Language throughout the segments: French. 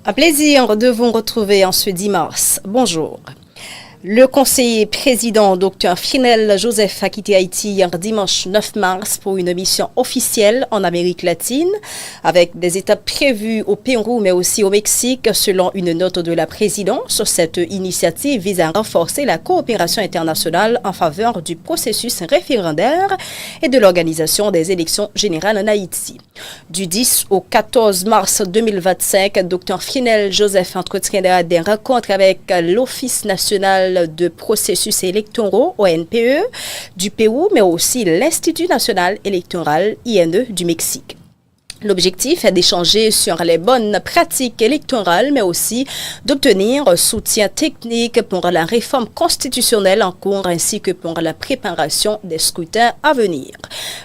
Un plaisir de vous retrouver en ce 10 mars. Bonjour. Le conseiller président Dr Finel Joseph a quitté Haïti hier dimanche 9 mars pour une mission officielle en Amérique latine avec des étapes prévues au Pérou mais aussi au Mexique selon une note de la présidence. Cette initiative vise à renforcer la coopération internationale en faveur du processus référendaire et de l'organisation des élections générales en Haïti. Du 10 au 14 mars 2025, Dr Finel Joseph entretiendra des rencontres avec l'Office national de processus électoraux, ONPE, du Pérou, mais aussi l'Institut national électoral, INE, du Mexique. L'objectif est d'échanger sur les bonnes pratiques électorales, mais aussi d'obtenir soutien technique pour la réforme constitutionnelle en cours ainsi que pour la préparation des scrutins à venir.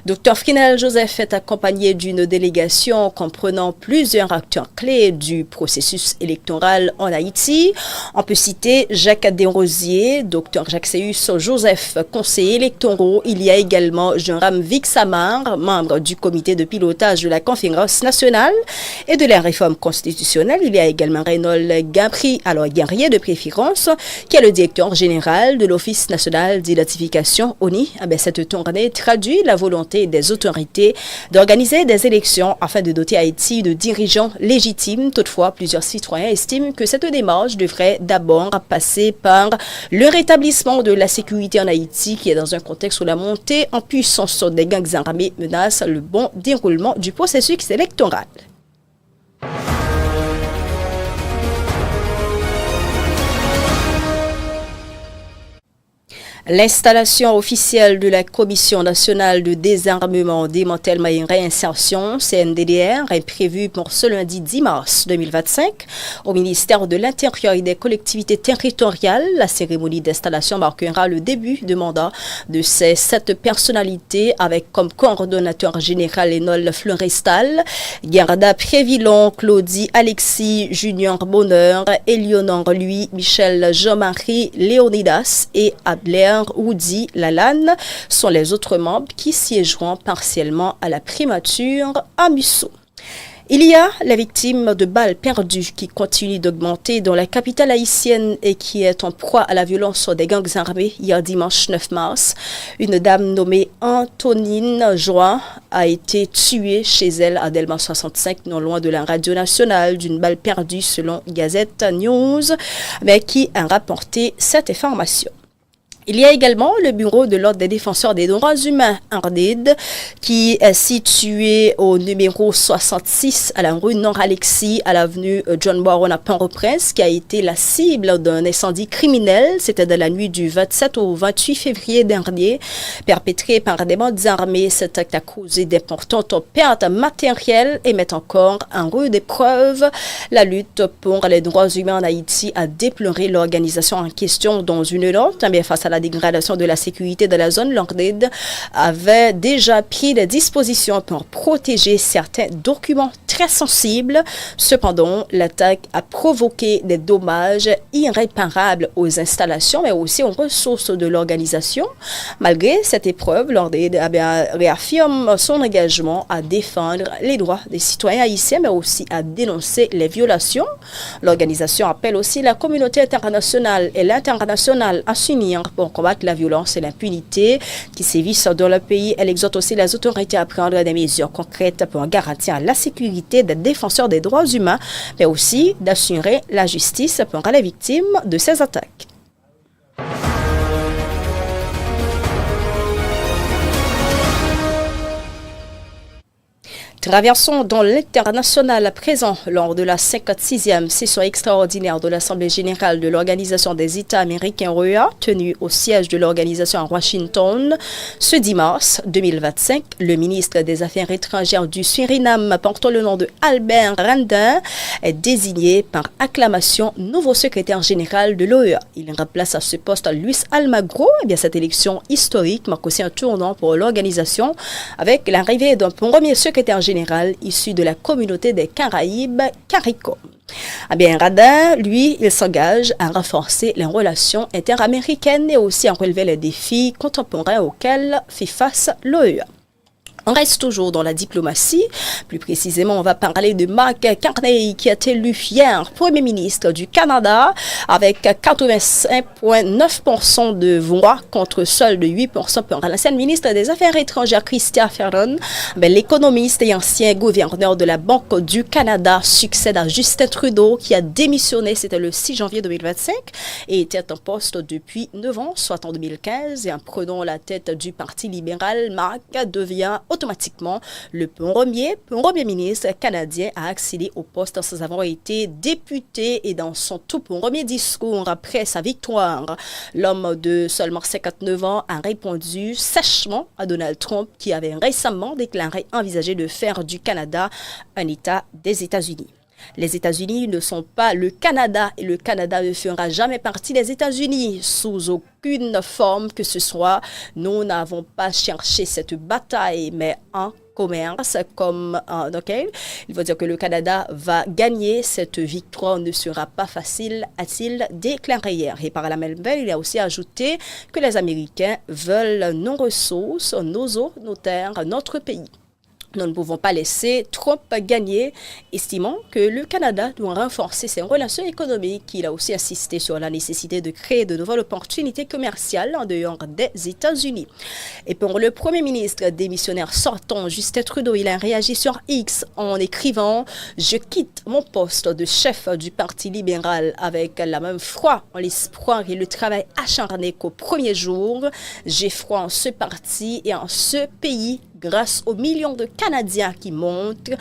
Dr Finel Joseph est accompagné d'une délégation comprenant plusieurs acteurs clés du processus électoral en Haïti. On peut citer Jacques Desrosiers, Dr Jacques-Céus Joseph, conseiller électoraux. Il y a également Jean-Ram Vixamar, membre du comité de pilotage de la conférence nationale et de la réforme constitutionnelle. Il y a également Reynold Gapri, alors guerrier de préférence, qui est le directeur général de l'Office national d'identification ONI. Cette tournée traduit la volonté des autorités d'organiser des élections afin de doter Haïti de dirigeants légitimes. Toutefois, plusieurs citoyens estiment que cette démarche devrait d'abord passer par le rétablissement de la sécurité en Haïti, qui est dans un contexte où la montée en puissance des gangs armés menace le bon déroulement du processus électoral. L'installation officielle de la Commission nationale de désarmement, démantèlement et réinsertion, CNDDR, est prévue pour ce lundi 10 mars 2025 au ministère de l'Intérieur et des collectivités territoriales. La cérémonie d'installation marquera le début de mandat de ces 7 personnalités avec comme coordonnateur général Lénol Fleurestal, Gerda Prévillon, Claudie Alexis, Junior Bonheur, Éléonore Louis, Michel Jean-Marie Léonidas et Abler Oudi Lalanne sont les autres membres qui siégeront partiellement à la primature à Musso. Il y a la victime de balles perdues qui continue d'augmenter dans la capitale haïtienne et qui est en proie à la violence des gangs armés. Hier dimanche 9 mars, une dame nommée Antonine Joie a été tuée chez elle à Delma 65, non loin de la radio nationale, d'une balle perdue selon Gazette News, mais qui a rapporté cette information. Il y a également le bureau de l'Ordre des défenseurs des droits humains, ARDID, qui est situé au numéro 66 à la rue Nord-Alexis, à l'avenue John Boron à Port-au-Prince, qui a été la cible d'un incendie criminel. C'était dans la nuit du 27 au 28 février dernier, perpétré par des bandes armées. Cet acte a causé d'importantes pertes matérielles et met encore en rude épreuve la lutte pour les droits humains en Haïti, a déploré l'organisation en question dans une note. Mais face à la dégradation de la sécurité de la zone, l'ORDID avait déjà pris des dispositions pour protéger certains documents très sensibles. Cependant, l'attaque a provoqué des dommages irréparables aux installations, mais aussi aux ressources de l'organisation. Malgré cette épreuve, l'ORDID réaffirme son engagement à défendre les droits des citoyens haïtiens, mais aussi à dénoncer les violations. L'organisation appelle aussi la communauté internationale et l'international à s'unir pour combattre la violence et l'impunité qui sévissent dans le pays. Elle exhorte aussi les autorités à prendre des mesures concrètes pour garantir la sécurité des défenseurs des droits humains, mais aussi d'assurer la justice pour les victimes de ces attaques. Traversons dans l'international à présent lors de la 56e session extraordinaire de l'Assemblée générale de l'Organisation des États américains OEA, tenue au siège de l'organisation à Washington. Ce 10 mars 2025, le ministre des Affaires étrangères du Suriname, portant le nom de Albert Randin, est désigné par acclamation nouveau secrétaire général de l'OEA. Il remplace à ce poste Luis Almagro. Cette élection historique marque aussi un tournant pour l'organisation avec l'arrivée d'un premier secrétaire général issu de la communauté des Caraïbes, CARICOM. Randin, lui, il s'engage à renforcer les relations interaméricaines et aussi à relever les défis contemporains auxquels fait face l'OEA. On reste toujours dans la diplomatie. Plus précisément, on va parler de Mark Carney qui a été élu hier Premier ministre du Canada avec 85,9% de voix contre seul de 8% pour l'ancienne ministre des Affaires étrangères Chrystia Freeland. L'économiste et ancien gouverneur de la Banque du Canada succède à Justin Trudeau qui a démissionné, c'était le 6 janvier 2025 et était en poste depuis 9 ans, soit en 2015. Et en prenant la tête du Parti libéral, Mark devient automatiquement le premier ministre canadien à accéder au poste sans avoir été député. Et dans son tout premier discours après sa victoire, l'homme de seulement 59 ans a répondu sèchement à Donald Trump qui avait récemment déclaré envisager de faire du Canada un État des États-Unis. Les États-Unis ne sont pas le Canada et le Canada ne fera jamais partie des États-Unis sous aucune forme que ce soit. Nous n'avons pas cherché cette bataille, mais en commerce comme okay. Il faut dire que le Canada va gagner. Cette victoire ne sera pas facile, a-t-il déclaré hier. Et par la même veine, il a aussi ajouté que les Américains veulent nos ressources, nos eaux, nos terres, notre pays. Nous ne pouvons pas laisser Trump gagner, estimant que le Canada doit renforcer ses relations économiques. Il a aussi insisté sur la nécessité de créer de nouvelles opportunités commerciales en dehors des États-Unis. Et pour le Premier ministre démissionnaire sortant, Justin Trudeau, il a réagi sur X en écrivant « Je quitte mon poste de chef du Parti libéral avec la même foi, en l'espoir et le travail acharné qu'au premier jour. J'ai foi en ce parti et en ce pays. » Grâce aux millions de Canadiens qui montrent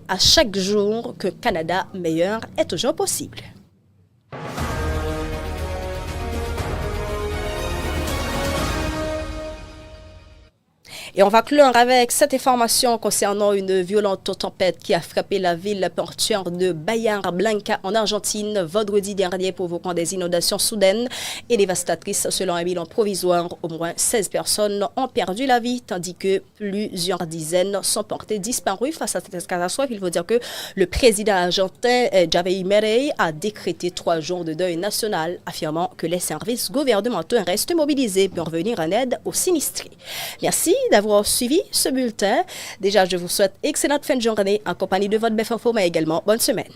à chaque jour que Canada meilleur est toujours possible. Et on va clore avec cette information concernant une violente tempête qui a frappé la ville portuaire de Bahia Blanca en Argentine vendredi dernier, provoquant des inondations soudaines et dévastatrices. Selon un bilan provisoire, au moins 16 personnes ont perdu la vie, tandis que plusieurs dizaines sont portées disparues face à cette catastrophe. Il faut dire que le président argentin Javier Milei a décrété 3 jours de deuil national, affirmant que les services gouvernementaux restent mobilisés pour venir en aide aux sinistrés. Merci d'avoir suivi ce bulletin. Déjà, je vous souhaite excellente fin de journée en compagnie de votre BF Info, mais également bonne semaine.